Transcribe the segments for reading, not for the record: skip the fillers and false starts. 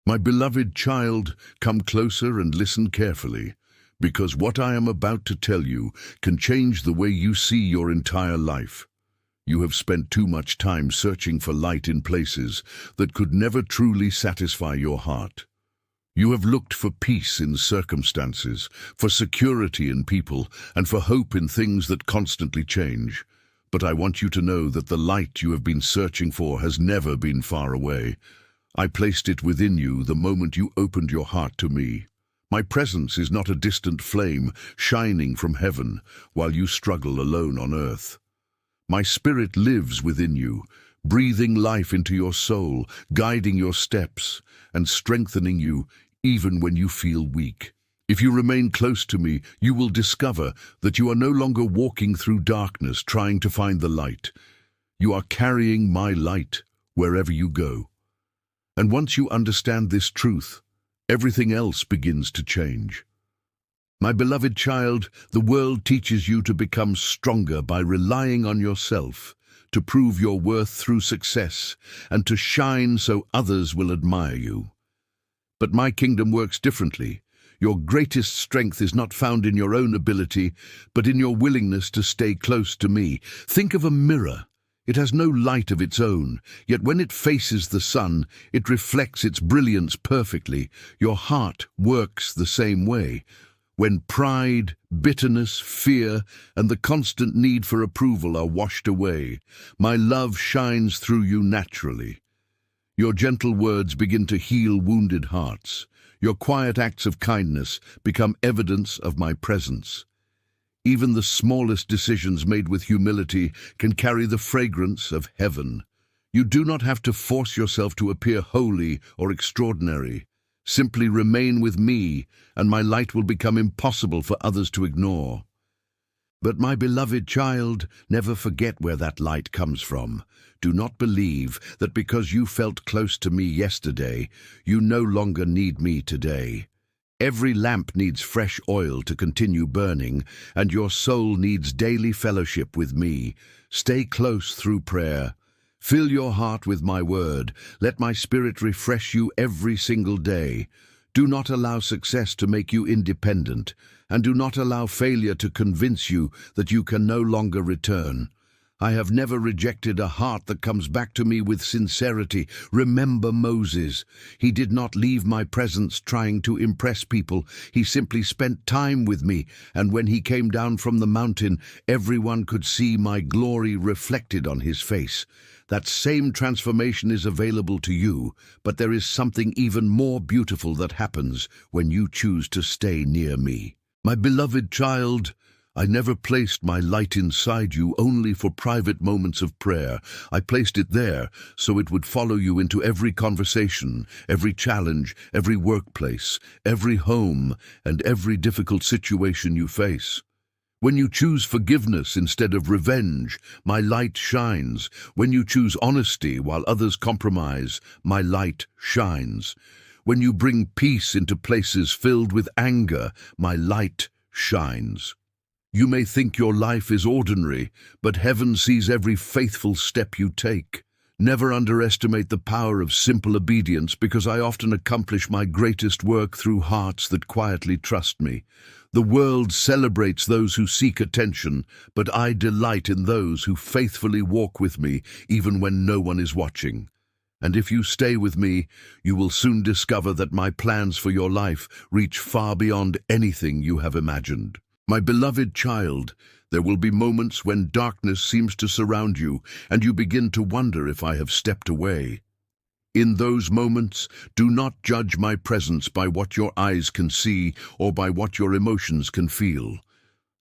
My beloved child, come closer and listen carefully, because what I am about to tell you can change the way you see your entire life. You have spent too much time searching for light in places that could never truly satisfy your heart. You have looked for peace in circumstances, for security in people, and for hope in things that constantly change. But I want you to know that the light you have been searching for has never been far away. I placed it within you the moment you opened your heart to me. My presence is not a distant flame shining from heaven while you struggle alone on earth. My spirit lives within you, breathing life into your soul, guiding your steps, and strengthening you even when you feel weak. If you remain close to me, you will discover that you are no longer walking through darkness trying to find the light. You are carrying my light wherever you go. And once you understand this truth, everything else begins to change. My beloved child, the world teaches you to become stronger by relying on yourself, to prove your worth through success, and to shine so others will admire you. But my kingdom works differently. Your greatest strength is not found in your own ability, but in your willingness to stay close to me. Think of a mirror. It has no light of its own, yet when it faces the sun, it reflects its brilliance perfectly. Your heart works the same way. When pride, bitterness, fear, and the constant need for approval are washed away, my love shines through you naturally. Your gentle words begin to heal wounded hearts. Your quiet acts of kindness become evidence of my presence. Even the smallest decisions made with humility can carry the fragrance of heaven. You do not have to force yourself to appear holy or extraordinary. Simply remain with me, and my light will become impossible for others to ignore. But my beloved child, never forget where that light comes from. Do not believe that because you felt close to me yesterday, you no longer need me today. Every lamp needs fresh oil to continue burning, and your soul needs daily fellowship with me. Stay close through prayer. Fill your heart with my word. Let my spirit refresh you every single day. Do not allow success to make you independent, and do not allow failure to convince you that you can no longer return. I have never rejected a heart that comes back to me with sincerity. Remember Moses. He did not leave my presence trying to impress people. He simply spent time with me, and when he came down from the mountain, everyone could see my glory reflected on his face. That same transformation is available to you, but there is something even more beautiful that happens when you choose to stay near me. My beloved child, I never placed my light inside you only for private moments of prayer. I placed it there so it would follow you into every conversation, every challenge, every workplace, every home, and every difficult situation you face. When you choose forgiveness instead of revenge, my light shines. When you choose honesty while others compromise, my light shines. When you bring peace into places filled with anger, my light shines. You may think your life is ordinary, but heaven sees every faithful step you take. Never underestimate the power of simple obedience, because I often accomplish my greatest work through hearts that quietly trust me. The world celebrates those who seek attention, but I delight in those who faithfully walk with me even when no one is watching. And if you stay with me, you will soon discover that my plans for your life reach far beyond anything you have imagined. My beloved child, there will be moments when darkness seems to surround you, and you begin to wonder if I have stepped away. In those moments, do not judge my presence by what your eyes can see or by what your emotions can feel.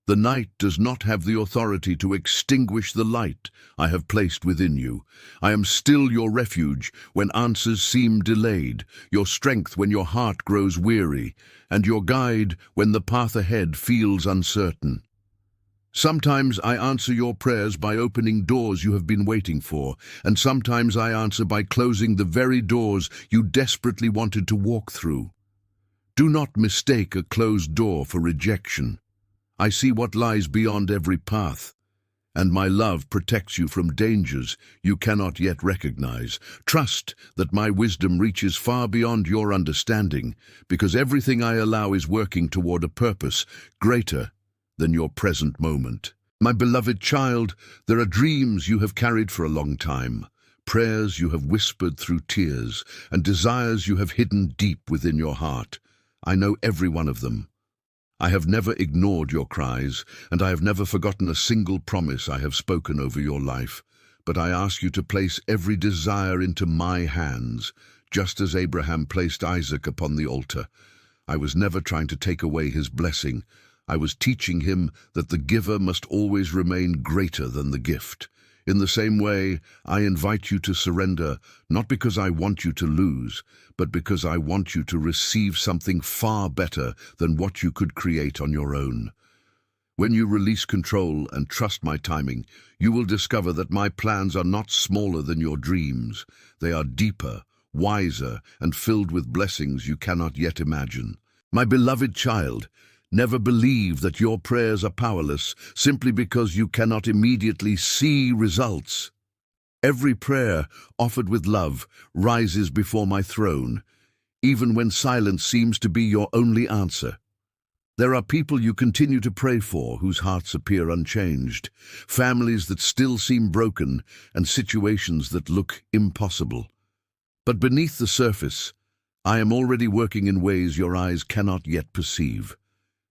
The night does not have the authority to extinguish the light I have placed within you. I am still your refuge when answers seem delayed, your strength when your heart grows weary, and your guide when the path ahead feels uncertain. Sometimes I answer your prayers by opening doors you have been waiting for, and sometimes I answer by closing the very doors you desperately wanted to walk through. Do not mistake a closed door for rejection. I see what lies beyond every path, and my love protects you from dangers you cannot yet recognize. Trust that my wisdom reaches far beyond your understanding, because everything I allow is working toward a purpose greater than your present moment. My beloved child, there are dreams you have carried for a long time, prayers you have whispered through tears, and desires you have hidden deep within your heart. I know every one of them. I have never ignored your cries, and I have never forgotten a single promise I have spoken over your life. But I ask you to place every desire into my hands, just as Abraham placed Isaac upon the altar. I was never trying to take away his blessing. I was teaching him that the giver must always remain greater than the gift. In the same way, I invite you to surrender, not because I want you to lose, but because I want you to receive something far better than what you could create on your own. When you release control and trust my timing, you will discover that my plans are not smaller than your dreams. They are deeper, wiser, and filled with blessings you cannot yet imagine. My beloved child, never believe that your prayers are powerless simply because you cannot immediately see results. Every prayer offered with love rises before my throne, even when silence seems to be your only answer. There are people you continue to pray for whose hearts appear unchanged, families that still seem broken, and situations that look impossible. But beneath the surface, I am already working in ways your eyes cannot yet perceive.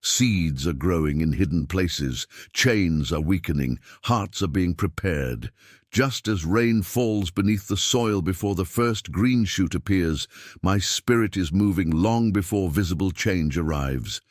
Seeds are growing in hidden places, chains are weakening, hearts are being prepared. Just as rain falls beneath the soil before the first green shoot appears, my spirit is moving long before visible change arrives.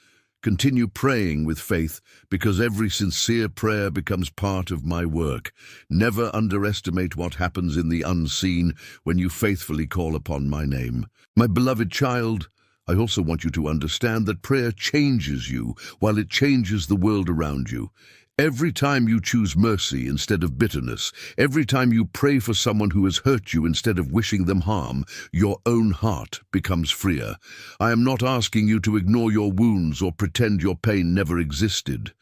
Continue praying with faith, because every sincere prayer becomes part of my work. Never underestimate what happens in the unseen when you faithfully call upon my name. My beloved child, I also want you to understand that prayer changes you while it changes the world around you. Every time you choose mercy instead of bitterness, every time you pray for someone who has hurt you instead of wishing them harm, your own heart becomes freer. I am not asking you to ignore your wounds or pretend your pain never existed.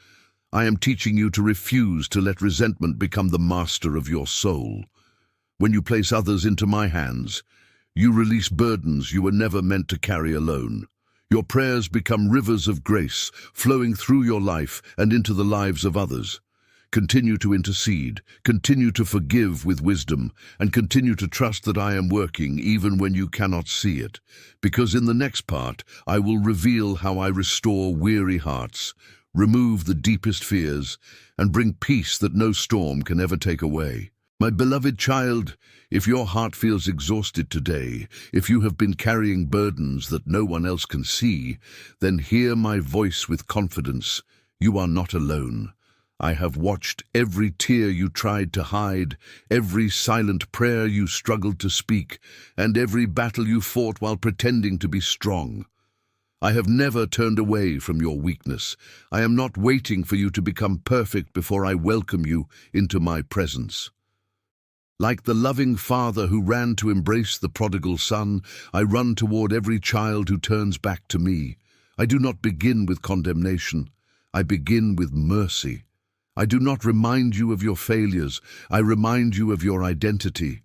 I am teaching you to refuse to let resentment become the master of your soul. When you place others into my hands, you release burdens you were never meant to carry alone. Your prayers become rivers of grace, flowing through your life and into the lives of others. Continue to intercede, continue to forgive with wisdom, and continue to trust that I am working even when you cannot see it. Because in the next part, I will reveal how I restore weary hearts, remove the deepest fears, and bring peace that no storm can ever take away. My beloved child, if your heart feels exhausted today, if you have been carrying burdens that no one else can see, then hear my voice with confidence. You are not alone. I have watched every tear you tried to hide, every silent prayer you struggled to speak, and every battle you fought while pretending to be strong. I have never turned away from your weakness. I am not waiting for you to become perfect before I welcome you into my presence. Like the loving father who ran to embrace the prodigal son, I run toward every child who turns back to me. I do not begin with condemnation. I begin with mercy. I do not remind you of your failures. I remind you of your identity.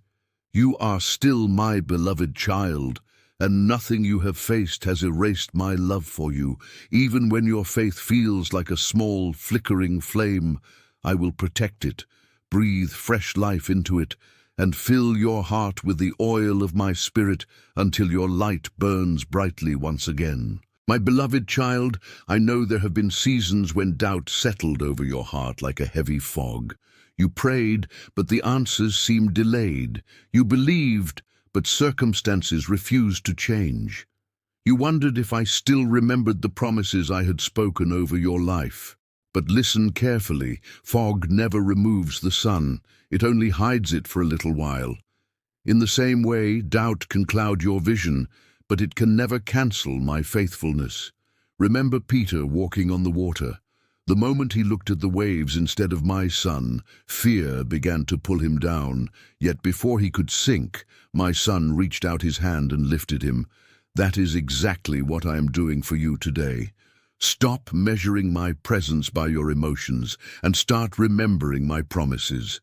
You are still my beloved child, and nothing you have faced has erased my love for you. Even when your faith feels like a small, flickering flame, I will protect it. Breathe fresh life into it, and fill your heart with the oil of my spirit until your light burns brightly once again. My beloved child, I know there have been seasons when doubt settled over your heart like a heavy fog. You prayed, but the answers seemed delayed. You believed, but circumstances refused to change. You wondered if I still remembered the promises I had spoken over your life. But listen carefully. Fog never removes the sun. It only hides it for a little while. In the same way, doubt can cloud your vision, but it can never cancel my faithfulness. Remember Peter walking on the water. The moment he looked at the waves instead of my son, fear began to pull him down. Yet before he could sink, my son reached out his hand and lifted him. That is exactly what I am doing for you today. Stop measuring my presence by your emotions and start remembering my promises.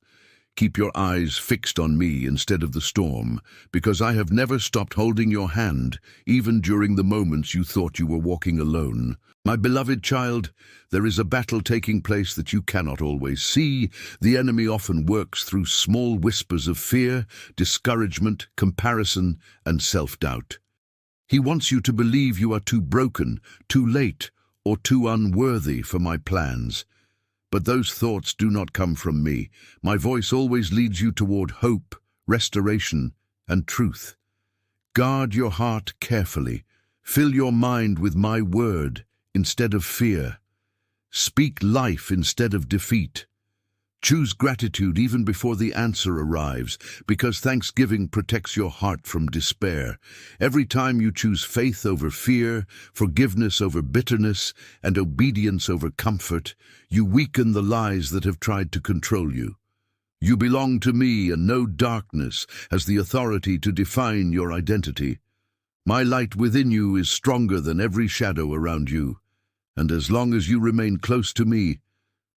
Keep your eyes fixed on me instead of the storm, because I have never stopped holding your hand, even during the moments you thought you were walking alone. My beloved child, there is a battle taking place that you cannot always see. The enemy often works through small whispers of fear, discouragement, comparison, and self-doubt. He wants you to believe you are too broken, too late, or too unworthy for my plans. But those thoughts do not come from me. My voice always leads you toward hope, restoration, and truth. Guard your heart carefully. Fill your mind with my word instead of fear. Speak life instead of defeat. Choose gratitude even before the answer arrives, because thanksgiving protects your heart from despair. Every time you choose faith over fear, forgiveness over bitterness, and obedience over comfort, you weaken the lies that have tried to control you. You belong to me, and no darkness has the authority to define your identity. My light within you is stronger than every shadow around you, and as long as you remain close to me,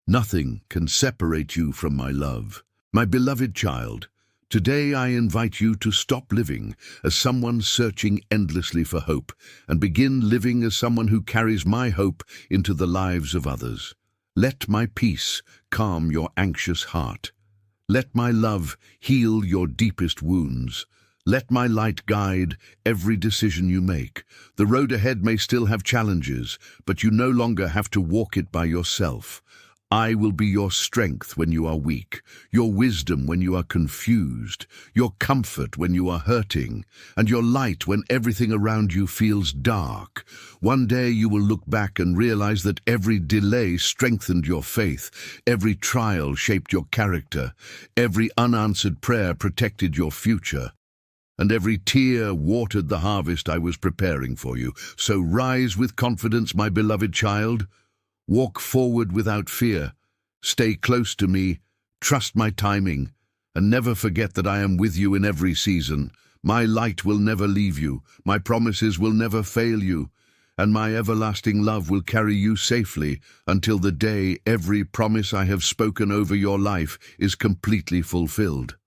nothing can separate you from my love. My beloved child, today I invite you to stop living as someone searching endlessly for hope and begin living as someone who carries my hope into the lives of others. Let my peace calm your anxious heart. Let my love heal your deepest wounds. Let my light guide every decision you make. The road ahead may still have challenges, but you no longer have to walk it by yourself. I will be your strength when you are weak, your wisdom when you are confused, your comfort when you are hurting, and your light when everything around you feels dark. One day you will look back and realize that every delay strengthened your faith, every trial shaped your character, every unanswered prayer protected your future, and every tear watered the harvest I was preparing for you. So rise with confidence, my beloved child. Walk forward without fear. Stay close to me, trust my timing, and never forget that I am with you in every season. My light will never leave you, my promises will never fail you, and my everlasting love will carry you safely until the day every promise I have spoken over your life is completely fulfilled.